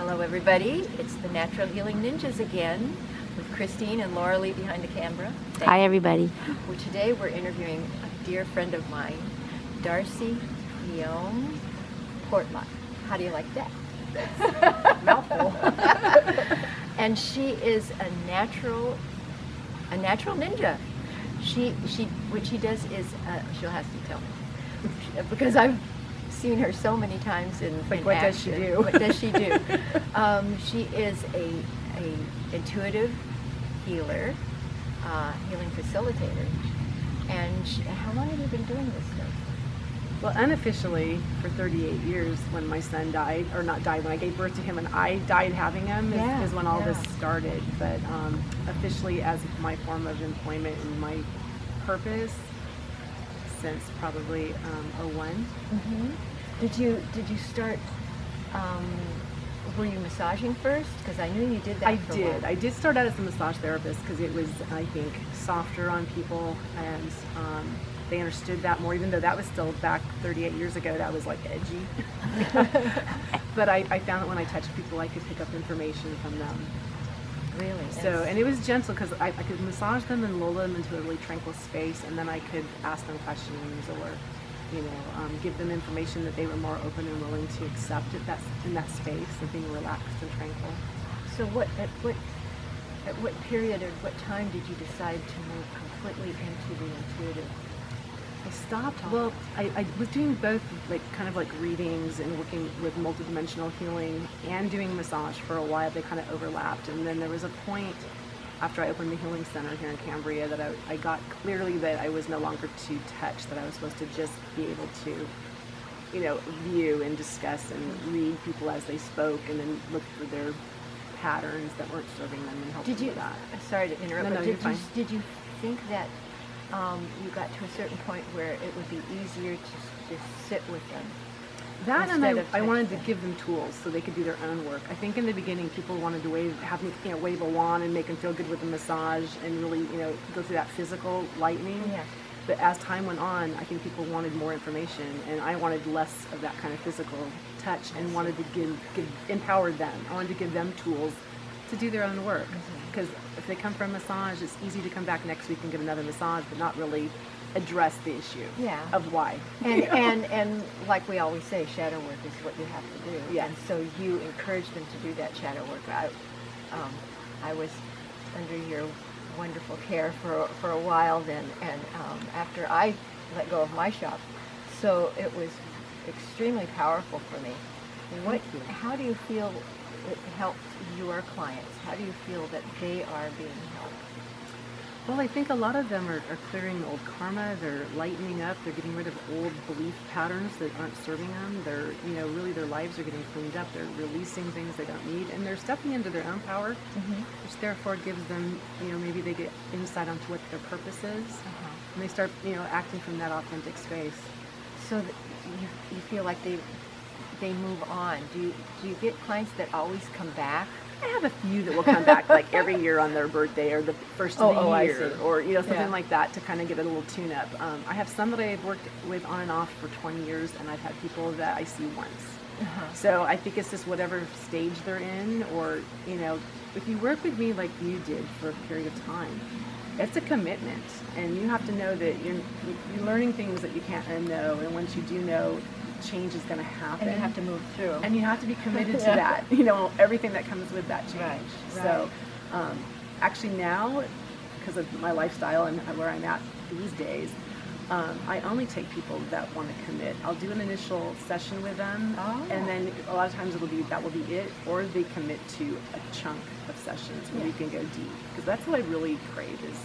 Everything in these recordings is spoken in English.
Hello everybody, it's the Natural Healing Ninjas again with Christine and Laura Lee behind the camera. Hi everybody. Well, today we're interviewing a dear friend of mine, Darcy Cleome Portlock. How do you like that? That's a mouthful. And she is a natural ninja. What she does is, she'll have to tell me, because I've seen her so many times in what action. does she do? What does she do? She is a intuitive healer, healing facilitator. And how long have you been doing this stuff? Well, unofficially for 38 years, when my son died, or not died, when I gave birth to him and I died having him, is when all this started. But officially as my form of employment and my purpose since probably 01. Mm-hmm. Did you start, were you massaging first? Because I knew you did that for a while. I did start out as a massage therapist because it was, I think, softer on people, and they understood that more, even though that was still back 38 years ago, that was like edgy. But I found that when I touched people, I could pick up information from them. Really? So, and it was gentle because I could massage them and lull them into a really tranquil space, and then I could ask them questions or, give them information that they were more open and willing to accept in that space of being relaxed and tranquil. So at what period or what time did you decide to move completely into the intuitive? I stopped. Well, I was doing both, kind of like readings and working with multidimensional healing and doing massage for a while. They kind of overlapped, and then there was a point after I opened the healing center here in Cambria that I got clearly that I was no longer to touch, that I was supposed to just be able to, view and discuss and read people as they spoke, and then look for their patterns that weren't serving them and help them with that. Sorry to interrupt. No, you're fine. Did you think that you got to a certain point where it would be easier to just sit with them? That, and I wanted to give them tools so they could do their own work. I think in the beginning people wanted to have me wave a wand and make them feel good with the massage and really go through that physical lightening. Yeah. But as time went on, I think people wanted more information, and I wanted less of that kind of physical touch and wanted to empower them. I wanted to give them tools to do their own work, because if they come for a massage, it's easy to come back next week and get another massage, but not really address the issue of why. And like we always say, shadow work is what you have to do. Yes. And so you encourage them to do that shadow work. I was under your wonderful care for a while then, and after I let go of my shop, so it was extremely powerful for me. How do you feel it helped your clients? How do you feel that they are being helped? Well, I think a lot of them are clearing old karma. They're lightening up. They're getting rid of old belief patterns that aren't serving them. They're, really their lives are getting cleaned up. They're releasing things they don't need, and they're stepping into their own power, which therefore gives them, maybe they get insight onto what their purpose is, and they start, acting from that authentic space. So that you feel like they move on. Do you get clients that always come back? I have a few that will come back like every year on their birthday or the first of the year, or something like that, to kind of get a little tune-up. I have some that I've worked with on and off for 20 years, and I've had people that I see once. So I think it's just whatever stage they're in, or if you work with me like you did for a period of time, it's a commitment, and you have to know that you're learning things that you can't unknow, and once you do know, change is going to happen. And you have to move through. And you have to be committed to that, everything that comes with that change. Right. So actually now, because of my lifestyle and where I'm at these days, I only take people that want to commit. I'll do an initial session with them, and then a lot of times that will be it, or they commit to a chunk of sessions where we can go deep. Because that's what I really crave, is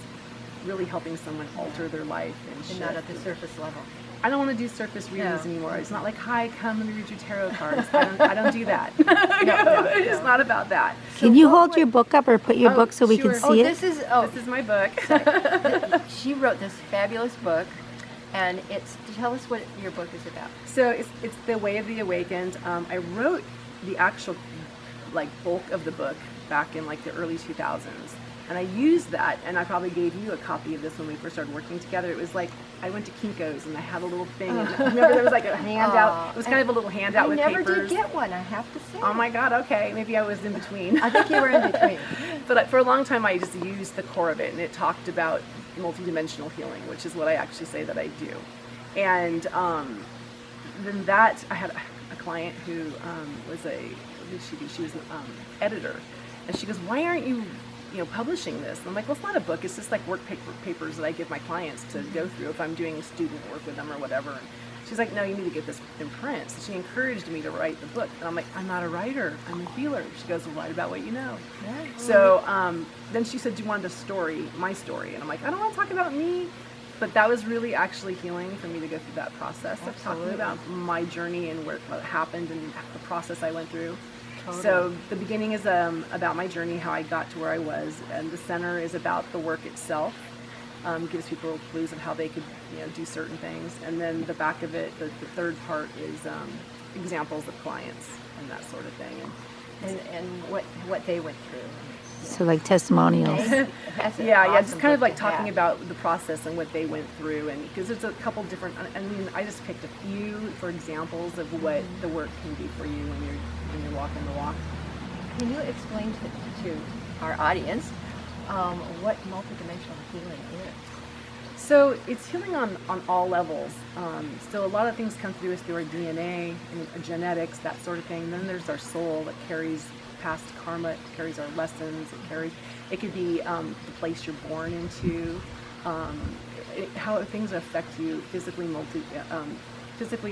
really helping someone alter their life and shift. Not at the surface level. I don't want to do surface readings anymore. It's not like, hi, come, let me read your tarot cards. I don't do that. It's not about that. Can you hold your book up or put your book so we can see it? This is my book. She wrote this fabulous book, and tell us what your book is about. So it's The Way of the Awakened. I wrote the actual bulk of the book back in the early 2000s. And I used that, and I probably gave you a copy of this when we first started working together. It was like, I went to Kinko's and I had a little thing. And remember, there was like a handout. It was kind of a little handout with papers. I never did get one, I have to say. Oh my God, okay. Maybe I was in between. I think you were in between. But for a long time, I just used the core of it, and it talked about multidimensional healing, which is what I actually say that I do. And then that, I had a client who was what did she do? She was an editor. And she goes, why aren't you publishing this? And I'm like, well, it's not a book. It's just like work papers that I give my clients to go through if I'm doing student work with them or whatever. And she's like, no, you need to get this in print. So she encouraged me to write the book. And I'm like, I'm not a writer. I'm a healer. She goes, well, write about what you know. Yeah. So then she said, do you want a story, my story? And I'm like, I don't want to talk about me. But that was really actually healing for me to go through that process of talking about my journey and what happened and the process I went through. Totally. So the beginning is about my journey, how I got to where I was, and the center is about the work itself. Gives people clues of how they could do certain things, and then the back of it, the third part is examples of clients and that sort of thing, and what they went through. So like testimonials. Yeah, just kind of like talking about the process and what they went through, and because there's a couple different. I mean, I just picked a few for examples of what the work can be for you when you're walking the walk. Can you explain to our audience what multidimensional healing is? So it's healing on all levels. So a lot of things come through us through our DNA and genetics, that sort of thing. Then there's our soul that carries past karma, it carries our lessons, it could be the place you're born into, how things affect you physically,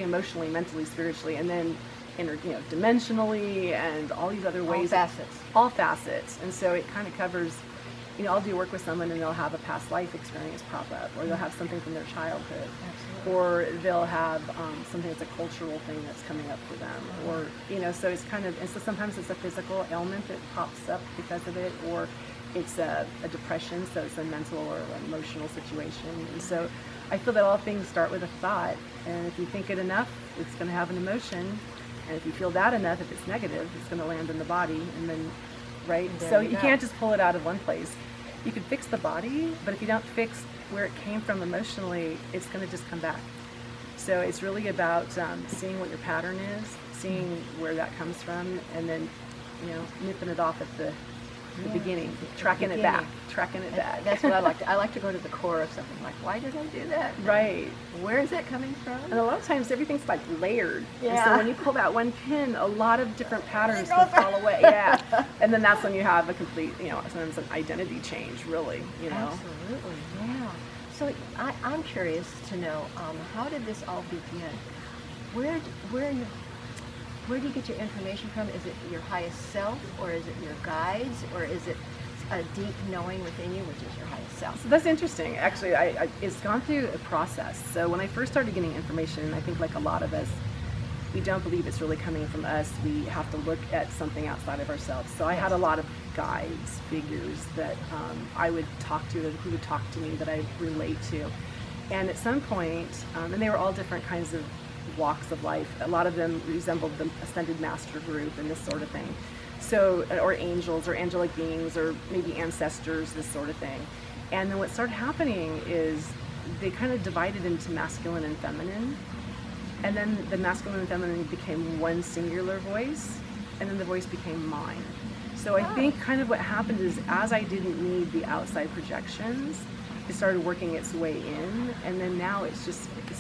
emotionally, mentally, spiritually, and then dimensionally, and all these other ways. All facets. And so it kind of covers, I'll do work with someone and they'll have a past life experience pop up, or they'll have something from their childhood. Absolutely. Or they'll have something that's a cultural thing that's coming up for them, or so it's kind of, and so sometimes it's a physical ailment that pops up because of it, or it's a depression, so it's a mental or emotional situation. And so I feel that all things start with a thought, and if you think it enough, it's going to have an emotion, and if you feel that enough, if it's negative, it's going to land in the body, and then so you can't just pull it out of one place. You can fix the body, but if you don't fix where it came from emotionally, it's going to just come back. So it's really about seeing what your pattern is, seeing where that comes from, and then nipping it off at the beginning, tracking it back. That's what I like. I like to go to the core of something. Like, why did I do that? Right. Where is that coming from? And a lot of times everything's like layered. Yeah. And so when you pull that one pin, a lot of different patterns will fall away. Yeah. And then that's when you have a complete, sometimes an identity change, really. Absolutely. Yeah. So I'm curious to know, how did this all begin? Where do you get your information from? Is it your highest self, or is it your guides, or is it a deep knowing within you, which is your highest self? So that's interesting. Actually, it's gone through a process. So when I first started getting information, I think like a lot of us, we don't believe it's really coming from us. We have to look at something outside of ourselves. So I had a lot of guides, figures that I would talk to, who would talk to me, that I relate to. And at some point, and they were all different kinds of walks of life. A lot of them resembled the Ascended Master group and this sort of thing. So, or angels or angelic beings or maybe ancestors, this sort of thing. And then what started happening is they kind of divided into masculine and feminine. And then the masculine and feminine became one singular voice, and then the voice became mine. So I think kind of what happened is, as I didn't need the outside projections, it started working its way in, and then now it's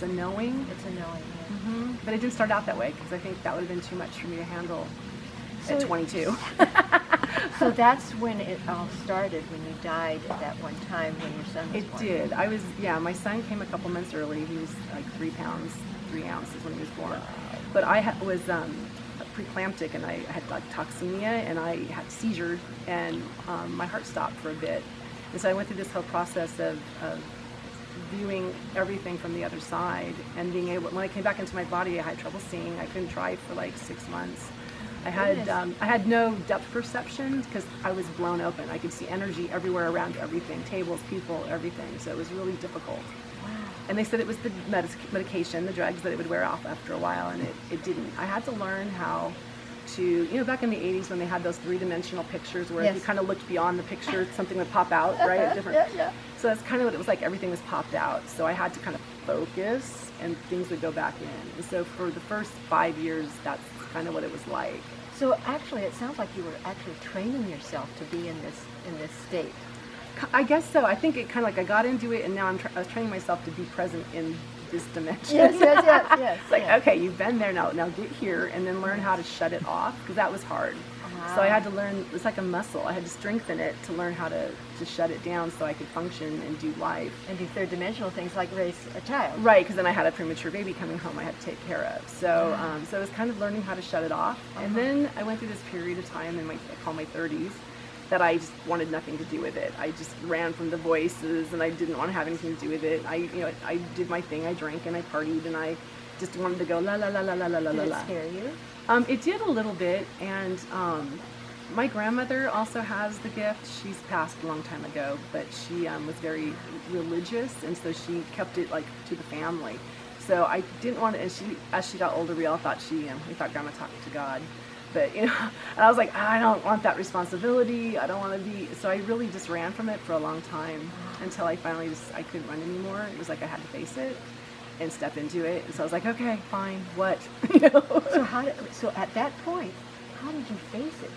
a knowing. It's a knowing, yeah. Mm-hmm. But it didn't start out that way, because I think that would have been too much for me to handle at 22. So that's when it all started, when you died at that one time when your son was born. It did. My son came a couple months early. He was like 3 pounds, 3 ounces when he was born. Wow. But I was preeclamptic, and I had like toxemia, and I had seizures, and my heart stopped for a bit. And so I went through this whole process of viewing everything from the other side, and being able, when I came back into my body, I had trouble seeing. I couldn't drive for like 6 months. I had no depth perception because I was blown open. I could see energy everywhere around everything, tables, people, everything. So it was really difficult. Wow. And they said it was the medication, the drugs, that it would wear off after a while, and it didn't. I had to learn how to, you know, back in the 80s when they had those three-dimensional pictures where if you Yes. kind of looked beyond the picture, something would pop out, right? At different. Yeah. So that's kind of what it was like. Everything was popped out. So I had to kind of focus and things would go back in. And so for the first 5 years, that's kind of what it was like. So actually, it sounds like you were actually training yourself to be in this state. I guess so. I think it kind of like I got into it and now I was training myself to be present in this dimension. Yes. It's like, okay, you've been there now. Now get here and then learn how to shut it off because that was hard. So I had to learn, it's like a muscle. I had to strengthen it to learn how to shut it down so I could function and do life. And do third dimensional things like raise a child. Right, because then I had a premature baby coming home I had to take care of. So so it was kind of learning how to shut it off. And then I went through this period of time in I call my 30s that I just wanted nothing to do with it. I just ran from the voices and I didn't want to have anything to do with it. I did my thing. I drank and I partied and I just wanted to go la la la la la la la la. Did it scare you? It did a little bit, and my grandmother also has the gift. She's passed a long time ago, but she was very religious, and so she kept it like to the family. So I didn't want to. And as she got older, we all thought we thought Grandma talked to God, but and I was like, I don't want that responsibility. I don't want to be. So I really just ran from it for a long time until I finally I couldn't run anymore. It was like I had to face it and step into it. And so I was like, okay, fine, what? So at that point, how did you face it?